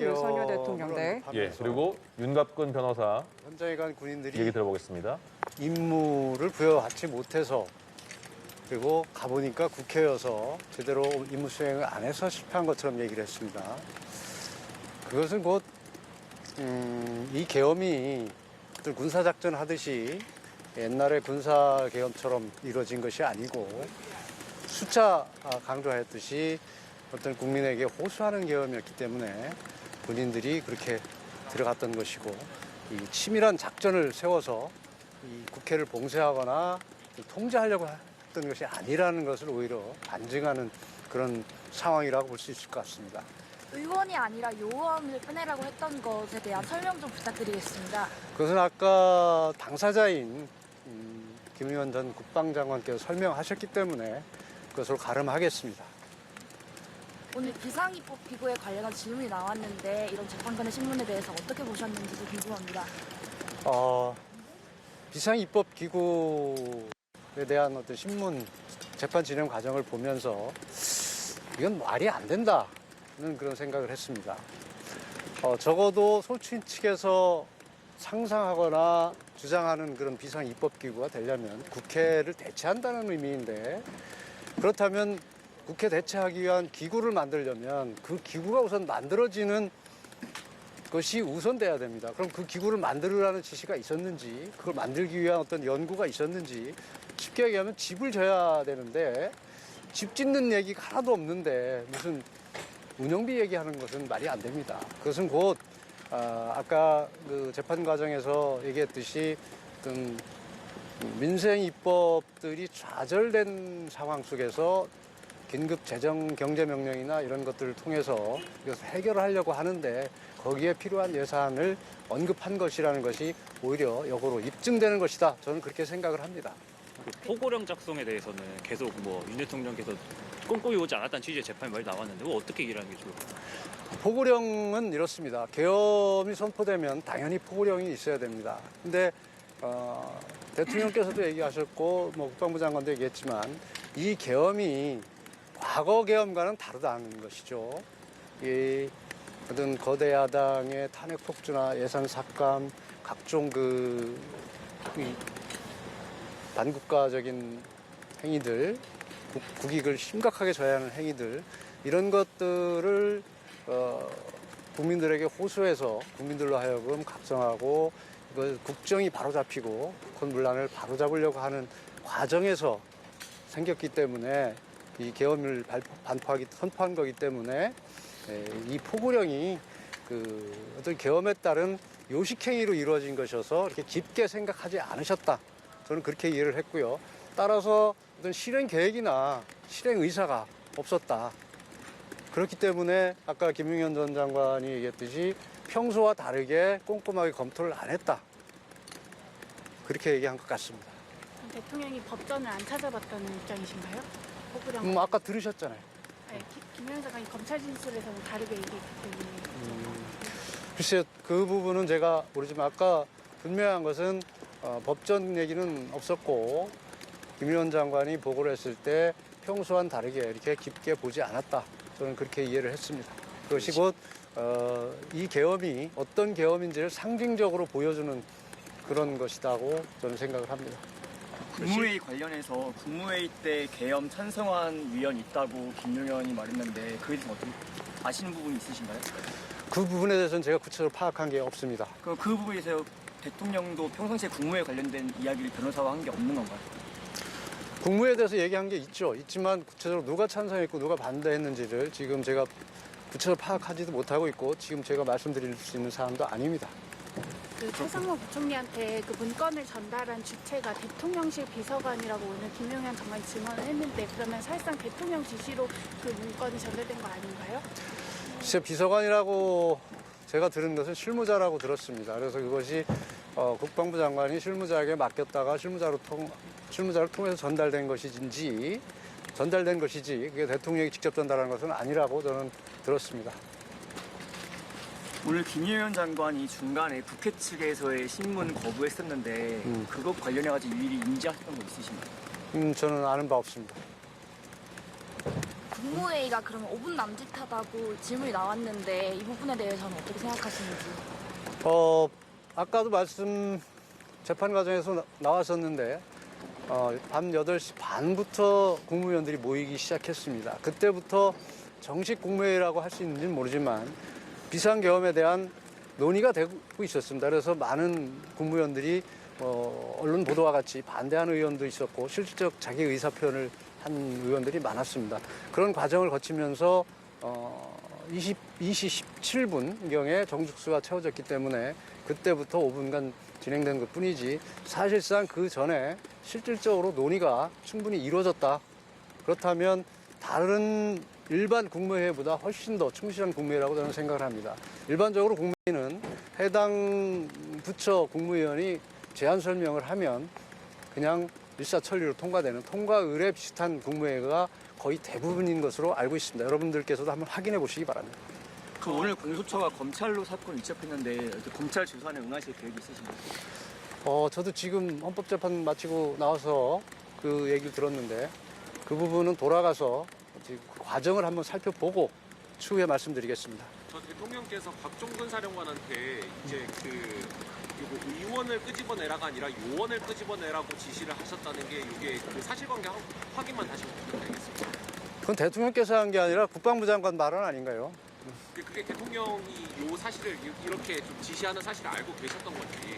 윤석열 대통령 대 예, 그리고 윤갑근 변호사 현장에 간 군인들이 얘기 들어보겠습니다. 임무를 부여받지 못해서 그리고 가보니까 국회여서 제대로 임무 수행을 안 해서 실패한 것처럼 얘기를 했습니다. 그것은 곧 이 계엄이 어떤 군사작전 하듯이 옛날에 군사계엄처럼 이루어진 것이 아니고 숫자 강조하였듯이 어떤 국민에게 호소하는 계엄이었기 때문에 군인들이 그렇게 들어갔던 것이고 이 치밀한 작전을 세워서 이 국회를 봉쇄하거나 통제하려고 했던 것이 아니라는 것을 오히려 반증하는 그런 상황이라고 볼 수 있을 것 같습니다. 의원이 아니라 요원을 빼내라고 했던 것에 대한 설명 좀 부탁드리겠습니다. 그것은 아까 당사자인 김의원 전 국방장관께서 설명하셨기 때문에 그것을 가름하겠습니다. 오늘 비상입법 기구에 관련한 질문이 나왔는데 이런 재판관의 신문에 대해서 어떻게 보셨는지도 궁금합니다. 비상입법 기구에 대한 어떤 신문 재판 진행 과정을 보면서 이건 말이 안 된다는 그런 생각을 했습니다. 적어도 소추인 측에서 상상하거나 주장하는 그런 비상입법 기구가 되려면 국회를 대체한다는 의미인데 그렇다면 국회 대체하기 위한 기구를 만들려면 그 기구가 우선 만들어지는 것이 우선돼야 됩니다. 그럼 그 기구를 만들으라는 지시가 있었는지 그걸 만들기 위한 어떤 연구가 있었는지 쉽게 얘기하면 집을 져야 되는데 집 짓는 얘기가 하나도 없는데 무슨 운영비 얘기하는 것은 말이 안 됩니다. 그것은 곧 아까 그 재판 과정에서 얘기했듯이 어떤 민생 입법들이 좌절된 상황 속에서 긴급 재정 경제 명령이나 이런 것들을 통해서 이것을 해결하려고 하는데 거기에 필요한 예산을 언급한 것이라는 것이 오히려 역으로 입증되는 것이다. 저는 그렇게 생각을 합니다. 포고령 작성에 대해서는 계속 윤 대통령께서 꼼꼼히 오지 않았다는 취지의 재판이 많이 나왔는데 어떻게 얘기하는 게 좋을까요? 포고령은 이렇습니다. 계엄이 선포되면 당연히 포고령이 있어야 됩니다. 근데 대통령께서도 얘기하셨고 국방부 장관도 얘기했지만 이 계엄이 과거 계엄과는 다르다는 것이죠. 이 어떤 거대 야당의 탄핵 폭주나 예산 삭감, 각종 반국가적인 행위들, 국익을 심각하게 저해하는 행위들 이런 것들을 국민들에게 호소해서 국민들로 하여금 각성하고 이걸 국정이 바로잡히고 국권문란을 바로잡으려고 하는 과정에서 생겼기 때문에 이 계엄을 선포한 거기 때문에 이 포고령이 어떤 계엄에 따른 요식행위로 이루어진 것이어서 이렇게 깊게 생각하지 않으셨다. 저는 그렇게 이해를 했고요. 따라서 어떤 실행 계획이나 실행 의사가 없었다. 그렇기 때문에 아까 김용현 전 장관이 얘기했듯이 평소와 다르게 꼼꼼하게 검토를 안 했다. 그렇게 얘기한 것 같습니다. 대통령이 법전을 안 찾아봤다는 입장이신가요? 포고령. 아까 들으셨잖아요. 네, 김영현 장관이 검찰 진술에서는 다르게 얘기했기 때문에. 글쎄요, 그 부분은 제가 모르지만 아까 분명한 것은 법전 얘기는 없었고 김의원 장관이 보고를 했을 때 평소와는 다르게 이렇게 깊게 보지 않았다. 저는 그렇게 이해를 했습니다. 그것이 곧 이 계엄이 어떤 계엄인지를 상징적으로 보여주는 그런 것이라고 저는 생각을 합니다. 국무회의 관련해서 국무회의 때 계엄 찬성한 위원이 있다고 김용현이 말했는데 그에 대해서 어떻게 아시는 부분이 있으신가요? 그 부분에 대해서는 제가 구체적으로 파악한 게 없습니다. 그 부분에 대해서 대통령도 평상시에 국무회에 관련된 이야기를 변호사와 한 게 없는 건가요? 국무회에 대해서 얘기한 게 있지만 구체적으로 누가 찬성했고 누가 반대했는지를 지금 제가 구체적으로 파악하지도 못하고 있고 지금 제가 말씀드릴 수 있는 사안도 아닙니다. 최상무 부총리한테 그 문건을 전달한 주체가 대통령실 비서관이라고 오늘 김용현 장관이 증언을 했는데 그러면 사실상 대통령 지시로 그 문건이 전달된 거 아닌가요? 진짜 비서관이라고 제가 들은 것은 실무자라고 들었습니다. 그래서 그것이 국방부 장관이 실무자에게 맡겼다가 실무자를 통해서 전달된 것이지 그게 대통령이 직접 전달한 것은 아니라고 저는 들었습니다. 오늘 김용현 장관이 중간에 국회 측에서의 신문 거부했었는데 그것 관련해가지고 일일이 인지하셨던 거 있으신가요? 저는 아는 바 없습니다. 국무회의가 그러면 5분 남짓하다고 질문이 나왔는데 이 부분에 대해서는 어떻게 생각하시는지? 아까도 재판 과정에서 나왔었는데 밤 8시 반부터 국무위원들이 모이기 시작했습니다. 그때부터 정식 국무회의라고 할 수 있는지는 모르지만 비상계엄에 대한 논의가 되고 있었습니다. 그래서 많은 국무위원들이 언론 보도와 같이 반대하는 의원도 있었고 실질적 자기 의사표현을 한 의원들이 많았습니다. 그런 과정을 거치면서 20시 17분경에 정숙수가 채워졌기 때문에 그때부터 5분간 진행된 것 뿐이지 사실상 그 전에 실질적으로 논의가 충분히 이루어졌다. 그렇다면 다른 일반 국무회의보다 훨씬 더 충실한 국무회의라고 저는 생각을 합니다. 일반적으로 국무회의는 해당 부처 국무위원이 제안 설명을 하면 그냥 일사천리로 통과되는 통과의례 비슷한 국무회의가 거의 대부분인 것으로 알고 있습니다. 여러분들께서도 한번 확인해 보시기 바랍니다. 그 오늘 공수처가 검찰로 사건을 위촉했는데 이렇게 검찰 재수안에 응하실 계획이 있으신가요? 저도 지금 헌법재판 마치고 나와서 그 얘기를 들었는데 그 부분은 돌아가서 지금 그 과정을 한번 살펴보고 추후에 말씀드리겠습니다. 저 대통령께서 박종근 사령관한테 이제 이거 의원을 끄집어내라가 아니라 요원을 끄집어내라고 지시를 하셨다는 게 이게 그 사실관계 확인만 다시 부탁드리겠습니다. 그건 대통령께서 한 게 아니라 국방부 장관 발언 아닌가요? 그게 대통령이 요 사실을 이렇게 좀 지시하는 사실을 알고 계셨던 건지.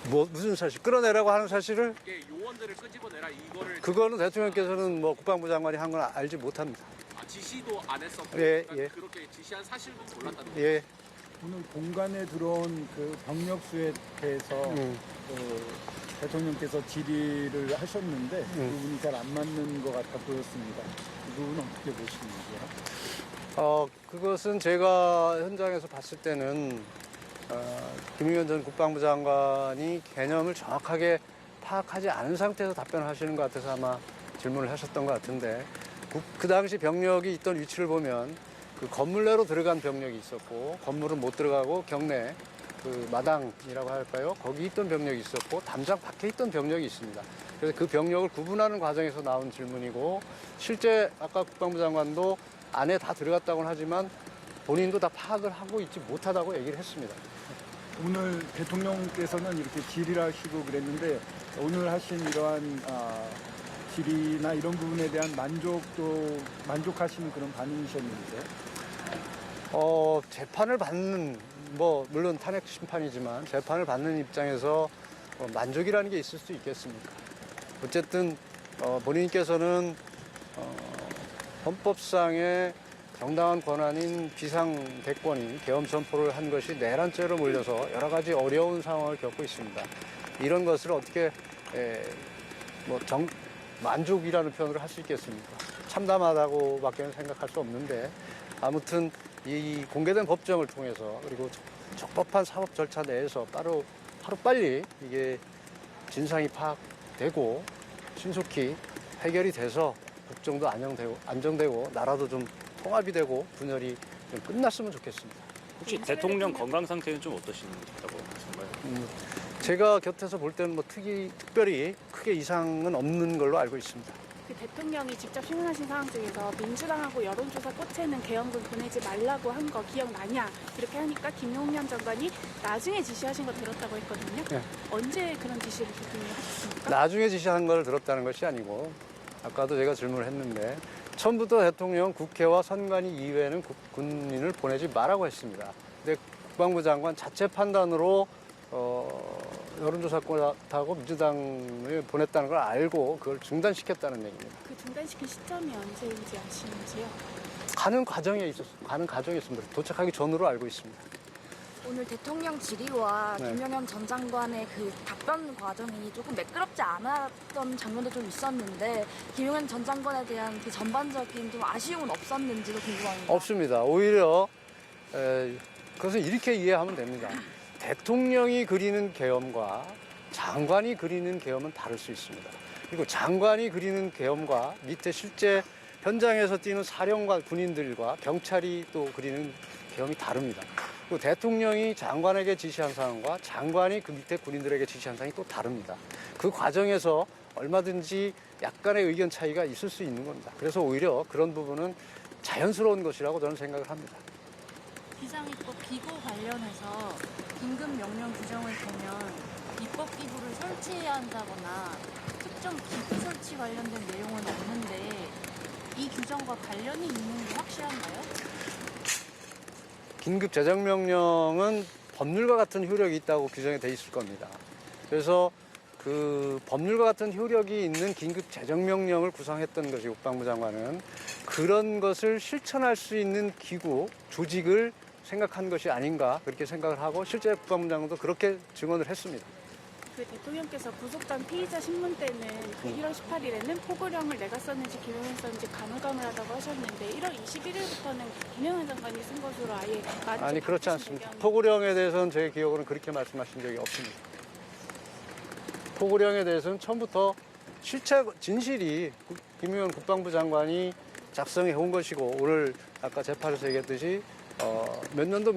무슨 사실? 끌어내라고 하는 사실을? 이게 요원들을 끄집어내라 이거를. 그거는 대통령께서는 국방부 장관이 한 건 알지 못합니다. 지시도 안 했었고. 예, 그러니까 예. 그렇게 지시한 사실도 몰랐다는 거죠. 예. 오늘 공간에 들어온 그 병력 수에 대해서 대통령께서 질의를 하셨는데 그 부분이 잘 안 맞는 것 같아 보였습니다. 그 부분은 어떻게 보시는지요? 그것은 제가 현장에서 봤을 때는 김용현 전 국방부 장관이 개념을 정확하게 파악하지 않은 상태에서 답변을 하시는 것 같아서 아마 질문을 하셨던 것 같은데 그 당시 병력이 있던 위치를 보면 그 건물 내로 들어간 병력이 있었고 건물은 못 들어가고 경내 그 마당이라고 할까요? 거기 있던 병력이 있었고 담장 밖에 있던 병력이 있습니다. 그래서 그 병력을 구분하는 과정에서 나온 질문이고 실제 아까 국방부 장관도 안에 다 들어갔다고는 하지만 본인도 다 파악을 하고 있지 못하다고 얘기를 했습니다. 오늘 대통령께서는 이렇게 질의를 하시고 그랬는데 오늘 하신 이러한 질의나 이런 부분에 대한 만족하시는 그런 반응이셨는데 재판을 받는 물론 탄핵 심판이지만 재판을 받는 입장에서 만족이라는 게 있을 수 있겠습니까? 어쨌든 본인께서는 헌법상의 정당한 권한인 비상대권인 계엄 선포를 한 것이 내란죄로 몰려서 여러 가지 어려운 상황을 겪고 있습니다. 이런 것을 어떻게 만족이라는 표현을 할 수 있겠습니까? 참담하다고밖에 생각할 수 없는데 아무튼 이 공개된 법정을 통해서 그리고 적법한 사법 절차 내에서 하루빨리 이게 진상이 파악되고 신속히 해결이 돼서 국정도 안정되고 나라도 좀 통합이 되고 분열이 좀 끝났으면 좋겠습니다. 혹시 대통령 건강 상태는 좀 어떠신다고 정말? 제가 곁에서 볼 때는 특별히 크게 이상은 없는 걸로 알고 있습니다. 그 대통령이 직접 신문하신 상황 중에서 민주당하고 여론조사 꽃에는 계엄군 보내지 말라고 한 거 기억나냐 이렇게 하니까 김용현 장관이 나중에 지시하신 거 들었다고 했거든요. 네. 언제 그런 지시를 대통령이 하셨습니까? 나중에 지시한 걸 들었다는 것이 아니고 아까도 제가 질문을 했는데 처음부터 대통령 국회와 선관위 이외에는 군인을 보내지 말라고 했습니다. 근데 국방부 장관 자체 판단으로 여론조사권하고 민주당을 보냈다는 걸 알고 그걸 중단시켰다는 얘기입니다. 그 중단시킨 시점이 언제인지 아시는지요? 가는 과정에 있습니다. 도착하기 전으로 알고 있습니다. 오늘 대통령 질의와 네. 김용현 전 장관의 그 답변 과정이 조금 매끄럽지 않았던 장면도 좀 있었는데 김용현 전 장관에 대한 그 전반적인 좀 아쉬움은 없었는지도 궁금합니다. 없습니다. 오히려 그것은 이렇게 이해하면 됩니다. 대통령이 그리는 계엄과 장관이 그리는 계엄은 다를 수 있습니다. 그리고 장관이 그리는 계엄과 밑에 실제 현장에서 뛰는 사령관 군인들과 경찰이 또 그리는 계엄이 다릅니다. 그 대통령이 장관에게 지시한 사항과 장관이 그 밑에 군인들에게 지시한 사항이 또 다릅니다. 그 과정에서 얼마든지 약간의 의견 차이가 있을 수 있는 겁니다. 그래서 오히려 그런 부분은 자연스러운 것이라고 저는 생각을 합니다. 비상입법 기구 관련해서 긴급 명령 규정을 보면 입법 기구를 설치해야 한다거나 특정 기구 설치 관련된 내용은 없는데 이 규정과 관련이 있는 게 확실한가요? 긴급 재정명령은 법률과 같은 효력이 있다고 규정이 돼 있을 겁니다. 그래서 그 법률과 같은 효력이 있는 긴급 재정명령을 구성했던 것이 국방부 장관은 그런 것을 실천할 수 있는 기구, 조직을 생각한 것이 아닌가 그렇게 생각을 하고 실제 국방부 장관도 그렇게 증언을 했습니다. 그 대통령께서 구속된 피의자 신문 때는 그 1월 18일에는 포고령을 내가 썼는지 김용현 썼는지 가물가물하다고 하셨는데 1월 21일부터는 김용현 장관이 쓴 것으로 아예 말이 아니 그렇지 않습니다. 포고령에 대해서는 제 기억으로는 그렇게 말씀하신 적이 없습니다. 포고령에 대해서는 처음부터 실체 진실이 김용현 국방부 장관이 작성해 온 것이고 오늘 아까 재판에서 얘기했듯이 몇 년도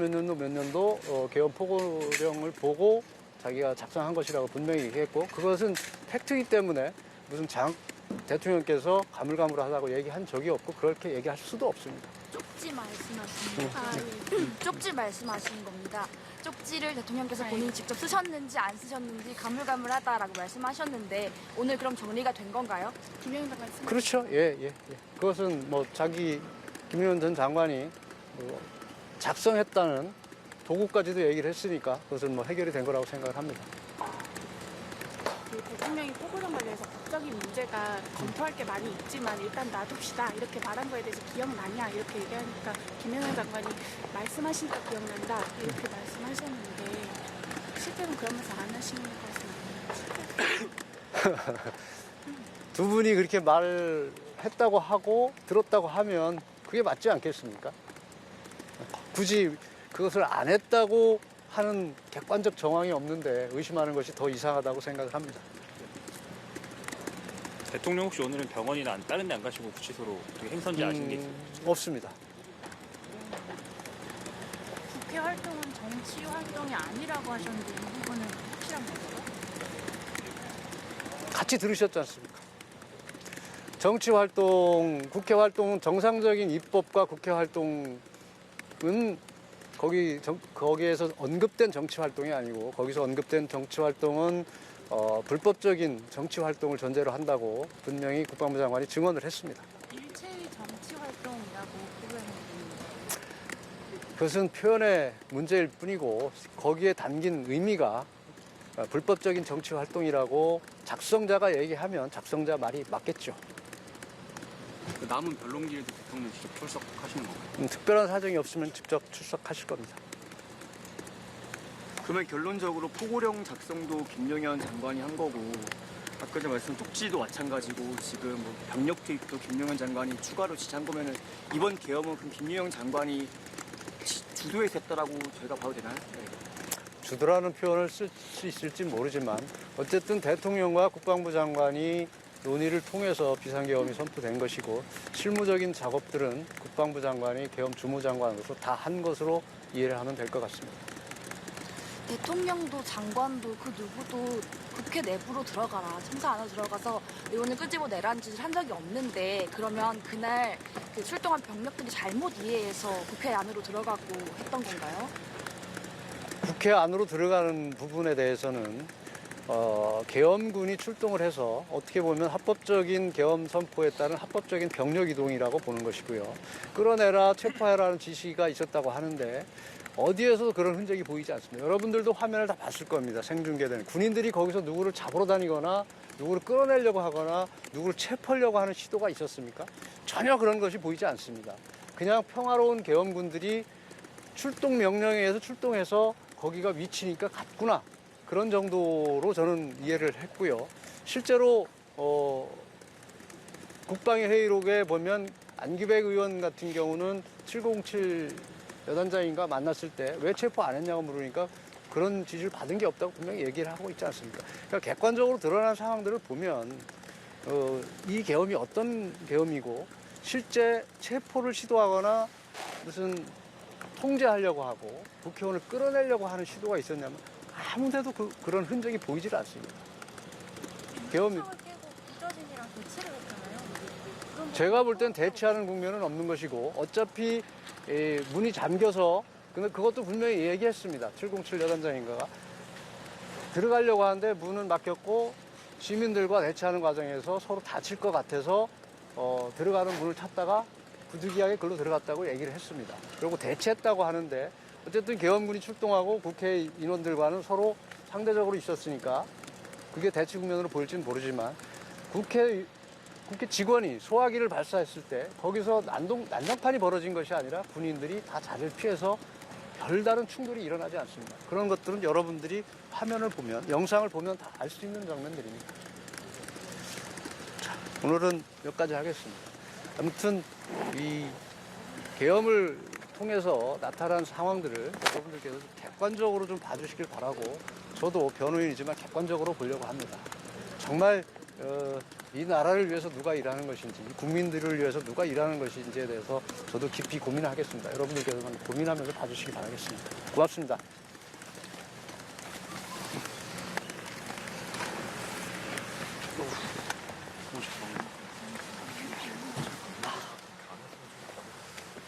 개헌 포고령을 보고 자기가 작성한 것이라고 분명히 얘기했고 그것은 팩트이기 때문에 무슨 대통령께서 가물가물하다고 얘기한 적이 없고 그렇게 얘기할 수도 없습니다. 쪽지 말씀하시는 겁니다. 쪽지를 대통령께서 본인이 직접 쓰셨는지 안 쓰셨는지 가물가물하다라고 말씀하셨는데 오늘 그럼 정리가 된 건가요? 김용현 장관이 쓴 그렇죠. 예. 그것은 뭐 김용현 전 장관이 뭐 작성했다는 도구까지도 얘기를 했으니까 그것은 뭐 해결이 된 거라고 생각을 합니다. 그 대통령이 포고령 관련해서 법적인 문제가 검토할 게 많이 있지만 일단 놔둡시다 이렇게 말한 거에 대해서 기억나냐 이렇게 얘기하니까 김용현 장관이 말씀하시니까 기억난다 이렇게 말씀하셨는데 실제로는 그러면서 안 하시는 것은 아니에요. 두 분이 그렇게 말했다고 하고 들었다고 하면 그게 맞지 않겠습니까? 굳이 그것을 안 했다고 하는 객관적 정황이 없는데 의심하는 것이 더 이상하다고 생각을 합니다. 대통령 혹시 오늘은 병원이나 다른 데 안 가시고 구치소로 어떻게 행선지 아신 게 있어요? 없습니다. 국회 활동은 정치 활동이 아니라고 하셨는데 이 부분은 확실한 거예요? 같이 들으셨지 않습니까? 정치 활동, 국회 활동은 정상적인 입법과 국회 활동은 거기에서 언급된 정치 활동이 아니고 거기서 언급된 정치 활동은 불법적인 정치 활동을 전제로 한다고 분명히 국방부 장관이 증언을 했습니다. 일체의 정치 활동이라고 표현했습니다. 그것은 표현의 문제일 뿐이고 거기에 담긴 의미가 불법적인 정치 활동이라고 작성자가 얘기하면 작성자 말이 맞겠죠. 그 남은 변론기에도 대통령 직접 출석하시는 건가요? 특별한 사정이 없으면 직접 출석하실 겁니다. 그러면 결론적으로 포고령 작성도 김용현 장관이 한 거고 아까 전에 말씀 쪽지도 마찬가지고 지금 뭐 병력 투입도 김용현 장관이 추가로 지시한 거면은 이번 계엄은 그럼 김용현 장관이 주도해서 했다라고 저희가 봐도 되나요? 네. 주도라는 표현을 쓸 수 있을지 모르지만 어쨌든 대통령과 국방부 장관이 논의를 통해서 비상계엄이 선포된 것이고 실무적인 작업들은 국방부 장관이 계엄 주무장관으로서 다 한 것으로 이해를 하면 될 것 같습니다. 대통령도 장관도 그 누구도 국회 내부로 들어가라 청사 안으로 들어가서 의원을 끄집어내라는 짓을 한 적이 없는데 그러면 그날 그 출동한 병력들이 잘못 이해해서 국회 안으로 들어가고 했던 건가요? 국회 안으로 들어가는 부분에 대해서는 계엄군이 출동을 해서 어떻게 보면 합법적인 계엄 선포에 따른 합법적인 병력 이동이라고 보는 것이고요. 끌어내라, 체포해라는 지시가 있었다고 하는데 어디에서도 그런 흔적이 보이지 않습니다. 여러분들도 화면을 다 봤을 겁니다. 생중계되는. 군인들이 거기서 누구를 잡으러 다니거나 누구를 끌어내려고 하거나 누구를 체포하려고 하는 시도가 있었습니까? 전혀 그런 것이 보이지 않습니다. 그냥 평화로운 계엄군들이 출동 명령에 의해서 출동해서 거기가 위치니까 갔구나. 그런 정도로 저는 이해를 했고요. 실제로 국방위 회의록에 보면 안기백 의원 같은 경우는 707 여단장인가 만났을 때 왜 체포 안 했냐고 물으니까 그런 지시를 받은 게 없다고 분명히 얘기를 하고 있지 않습니까? 그러니까 객관적으로 드러난 상황들을 보면 이 계엄이 어떤 계엄이고 실제 체포를 시도하거나 무슨 통제하려고 하고 국회의원을 끌어내려고 하는 시도가 있었냐면 아무데도 그런 흔적이 보이질 않습니다. 계엄이 상을 깨고 부자진이랑 대치를 했잖아요. 그럼 제가 볼 땐 대치하는 국면은 없는 것이고 어차피 문이 잠겨서 근데 그것도 분명히 얘기했습니다. 707 여단장인가가 들어가려고 하는데 문은 막혔고 시민들과 대치하는 과정에서 서로 다칠 것 같아서 들어가는 문을 찾다가 부득이하게 글로 들어갔다고 얘기를 했습니다. 그리고 대치했다고 하는데 어쨌든 계엄군이 출동하고 국회 인원들과는 서로 상대적으로 있었으니까 그게 대치 국면으로 보일지는 모르지만 국회 직원이 소화기를 발사했을 때 거기서 난장판이 벌어진 것이 아니라 군인들이 다 자리를 피해서 별다른 충돌이 일어나지 않습니다. 그런 것들은 여러분들이 화면을 보면, 영상을 보면 다 알 수 있는 장면들입니다. 자, 오늘은 여기까지 하겠습니다. 아무튼 이 계엄을 통해서 나타난 상황들을 여러분들께서 객관적으로 좀 봐주시길 바라고 저도 변호인이지만 객관적으로 보려고 합니다. 정말 이 나라를 위해서 누가 일하는 것인지, 국민들을 위해서 누가 일하는 것인지에 대해서 저도 깊이 고민하겠습니다. 여러분들께서만 고민하면서 봐주시기 바라겠습니다. 고맙습니다. 보고 싶어.